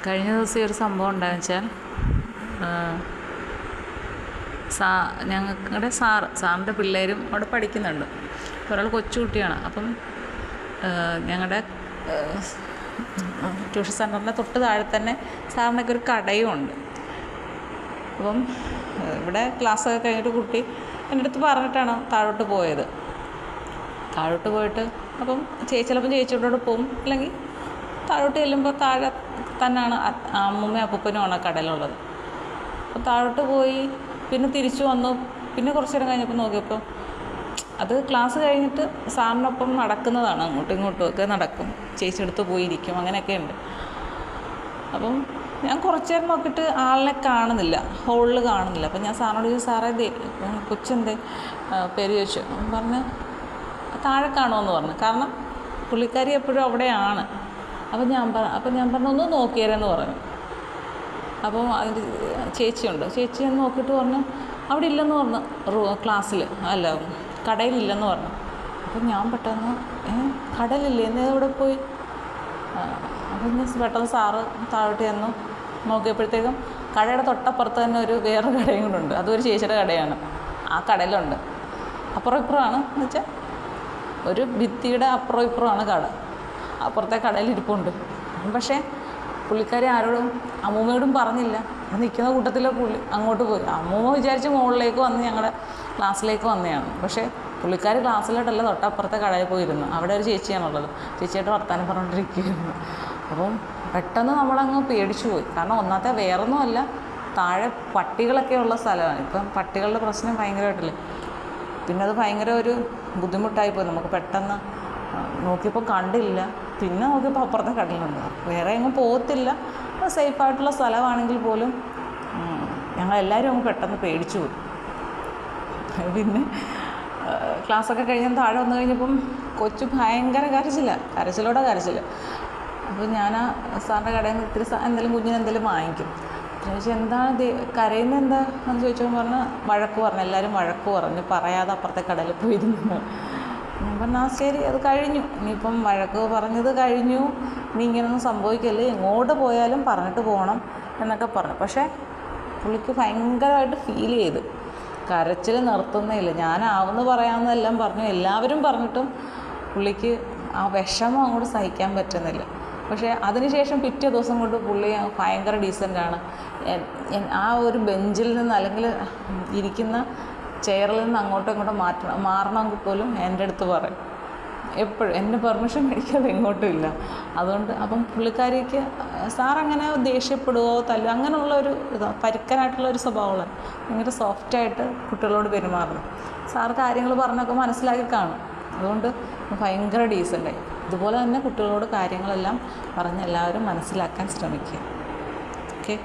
കഴിഞ്ഞ ദിവസം ഒരു സംഭവം ഉണ്ടായെന്ന് വെച്ചാൽ ഞങ്ങളുടെ സാറിൻ്റെ പിള്ളേരും അവിടെ പഠിക്കുന്നുണ്ട്. ഒരാൾ കൊച്ചുകുട്ടിയാണ്. അപ്പം ഞങ്ങളുടെ ട്യൂഷൻ സെൻ്ററിൻ്റെ തൊട്ട് താഴെ തന്നെ സാറിനൊക്കെ ഒരു കടയും ഉണ്ട്. അപ്പം ഇവിടെ ക്ലാസ്സൊക്കെ കഴിഞ്ഞിട്ട് കുട്ടി എൻ്റെ അടുത്ത് പറഞ്ഞിട്ടാണ് താഴോട്ട് പോയത്. താഴോട്ട് പോയിട്ട് അപ്പം ചിലപ്പം ചേച്ചിയോട് പോകും, അല്ലെങ്കിൽ താഴോട്ട് ചെല്ലുമ്പോൾ താഴെ തന്നെയാണ് അമ്മൂമ്മയും അപ്പൂപ്പനുമാണ് കടയിലുള്ളത്. അപ്പോൾ താഴോട്ട് പോയി പിന്നെ തിരിച്ചു വന്നു. പിന്നെ കുറച്ച് നേരം കഴിഞ്ഞപ്പോൾ നോക്കിയപ്പോൾ അത് ക്ലാസ് കഴിഞ്ഞിട്ട് സാറിനൊപ്പം നടക്കുന്നതാണ്, അങ്ങോട്ടും ഇങ്ങോട്ടും ഒക്കെ നടക്കും, ചേച്ചിയെടുത്ത് പോയിരിക്കും, അങ്ങനെയൊക്കെ ഉണ്ട്. അപ്പം ഞാൻ കുറച്ച് നേരം നോക്കിയിട്ട് ആളിനെ കാണുന്നില്ല, ഹോളിൽ കാണുന്നില്ല. അപ്പം ഞാൻ സാറിനോട് ചോദിച്ചു, സാറേ കൊച്ചെന്തേ പേര് ചോദിച്ചു. പറഞ്ഞ് താഴെ കാണുമെന്ന് പറഞ്ഞു. കാരണം പുള്ളിക്കാരി എപ്പോഴും അവിടെയാണ്. അപ്പം ഞാൻ പറഞ്ഞു ഒന്ന് നോക്കിയേരെന്ന് പറഞ്ഞു. അപ്പം അതിൻ്റെ ചേച്ചിയുണ്ട്, ചേച്ചി എന്ന് നോക്കിയിട്ട് പറഞ്ഞു അവിടെ ഇല്ലെന്ന് പറഞ്ഞു, ക്ലാസ്സിൽ അല്ല കടയിലില്ലെന്ന് പറഞ്ഞു. അപ്പം ഞാൻ പെട്ടെന്ന് കടയിലില്ലേ, എന്നേ എവിടെ പോയി? അപ്പം ഞാൻ പെട്ടെന്ന് സാറ് താഴോട്ട് ചെന്നു നോക്കിയപ്പോഴത്തേക്കും കടയുടെ തൊട്ടപ്പുറത്ത് തന്നെ വേറൊരു കടയും കൂടെ ഉണ്ട്. അതൊരു ചേച്ചിയുടെ കടയാണ്. ആ കടയിലുണ്ട്. അപ്പുറം ഇപ്പുറമാണ് എന്ന് വെച്ചാൽ ഒരു ഭിത്തിയുടെ അപ്പുറം ഇപ്പുറമാണ് കട. അപ്പുറത്തെ കടയിൽ ഇരിപ്പുണ്ട്. പക്ഷേ പുള്ളിക്കാരി ആരോടും അമ്മൂമ്മയോടും പറഞ്ഞില്ല. നിൽക്കുന്ന കൂട്ടത്തിലെ പുള്ളി അങ്ങോട്ട് പോയി. അമ്മൂമ്മ വിചാരിച്ച് മുകളിലേക്ക് വന്ന് ഞങ്ങളുടെ ക്ലാസ്സിലേക്ക് വന്നതാണ്. പക്ഷേ പുള്ളിക്കാരി ക്ലാസ്സിലോട്ടല്ല, തൊട്ടപ്പുറത്തെ കടയിൽ പോയിരുന്നു. അവിടെ ഒരു ചേച്ചിയാണുള്ളത്. ചേച്ചിയായിട്ട് വർത്താനം പറഞ്ഞുകൊണ്ടിരിക്കുകയായിരുന്നു. അപ്പം പെട്ടെന്ന് നമ്മളങ്ങ് പേടിച്ചു പോയി. കാരണം ഒന്നാമത്തെ വേറൊന്നുമല്ല, താഴെ പട്ടികളൊക്കെ ഉള്ള സ്ഥലമാണ്. ഇപ്പം പട്ടികളുടെ പ്രശ്നം ഭയങ്കരമായിട്ടില്ലേ. പിന്നെ അത് ഭയങ്കര ഒരു ബുദ്ധിമുട്ടായിപ്പോയി. നമുക്ക് പെട്ടെന്ന് നോക്കിയപ്പോൾ കണ്ടില്ല. പിന്നെ നോക്കിയപ്പോൾ അപ്പുറത്തെ കടലുണ്ട്. വേറെ എങ്ങും പോകത്തില്ല, സേഫായിട്ടുള്ള സ്ഥലമാണെങ്കിൽ പോലും ഞങ്ങളെല്ലാവരും അങ്ങ് പെട്ടെന്ന് പേടിച്ചു പോയി. പിന്നെ ക്ലാസ്സൊക്കെ കഴിഞ്ഞ് താഴെ വന്നു കഴിഞ്ഞപ്പം കൊച്ചു ഭയങ്കര കരച്ചിലോടെ കരച്ചില്ല. അപ്പോൾ ഞാൻ ആ സാറിൻ്റെ കടയിൽ നിന്ന് ഇത്തിരി എന്തെങ്കിലും കുഞ്ഞിന് എന്തെങ്കിലും വാങ്ങിക്കും. ചോദിച്ചാൽ എന്താണ് കരയുന്നത് എന്താ എന്ന് ചോദിച്ചപ്പോൾ പറഞ്ഞ് വഴക്ക് പറഞ്ഞു. എല്ലാവരും വഴക്ക് പറഞ്ഞു, പറയാതെ അപ്പുറത്തെ കടയിൽ പോയിരുന്നു. ഞാൻ പറഞ്ഞു ശരി, അത് കഴിഞ്ഞു, ഇനിയിപ്പം വഴക്ക് പറഞ്ഞത് കഴിഞ്ഞു, നീ ഇങ്ങനെയൊന്നും സംഭവിക്കല്ലേ, എങ്ങോട്ട് പോയാലും പറഞ്ഞിട്ട് പോകണം എന്നൊക്കെ പറഞ്ഞു. പക്ഷേ പുള്ളിക്ക് ഭയങ്കരമായിട്ട് ഫീൽ ചെയ്ത്, കരച്ചിൽ നിർത്തുന്നില്ല. ഞാനാവുന്ന പറയാമെന്നെല്ലാം പറഞ്ഞു, എല്ലാവരും പറഞ്ഞിട്ടും പുള്ളിക്ക് ആ വിഷമം അങ്ങോട്ട് സഹിക്കാൻ പറ്റുന്നില്ല. പക്ഷേ അതിനുശേഷം പിറ്റേ ദിവസം കൊണ്ട് പുള്ളി ഭയങ്കര ഡീസൻ്റാണ്. ആ ഒരു ബെഞ്ചിൽ നിന്ന് അല്ലെങ്കിൽ ഇരിക്കുന്ന ചെയറിൽ നിന്ന് അങ്ങോട്ടും ഇങ്ങോട്ടും മാറണമെങ്കിൽ പോലും എൻ്റെ അടുത്ത് പറയും. എപ്പോഴും എൻ്റെ പെർമിഷൻ മേടിക്കാതെ എങ്ങോട്ടും ഇല്ല. അതുകൊണ്ട് അപ്പം പുള്ളിക്കാരിക്ക് സാറങ്ങനെ ദേഷ്യപ്പെടുകയോ തല്ലുകയോ അങ്ങനെയുള്ളൊരു പരുക്കനായിട്ടുള്ളൊരു സ്വഭാവമുള്ള, ഭയങ്കര സോഫ്റ്റായിട്ട് കുട്ടികളോട് പെരുമാറുന്നു. സാറ് കാര്യങ്ങൾ പറഞ്ഞൊക്കെ മനസ്സിലാക്കി കാണും. അതുകൊണ്ട് ഭയങ്കര ഡീസൻ്റായി. ഇതുപോലെ തന്നെ കുട്ടികളോട് കാര്യങ്ങളെല്ലാം പറഞ്ഞ് എല്ലാവരും മനസ്സിലാക്കാൻ ശ്രമിക്കുക. ഓക്കെ.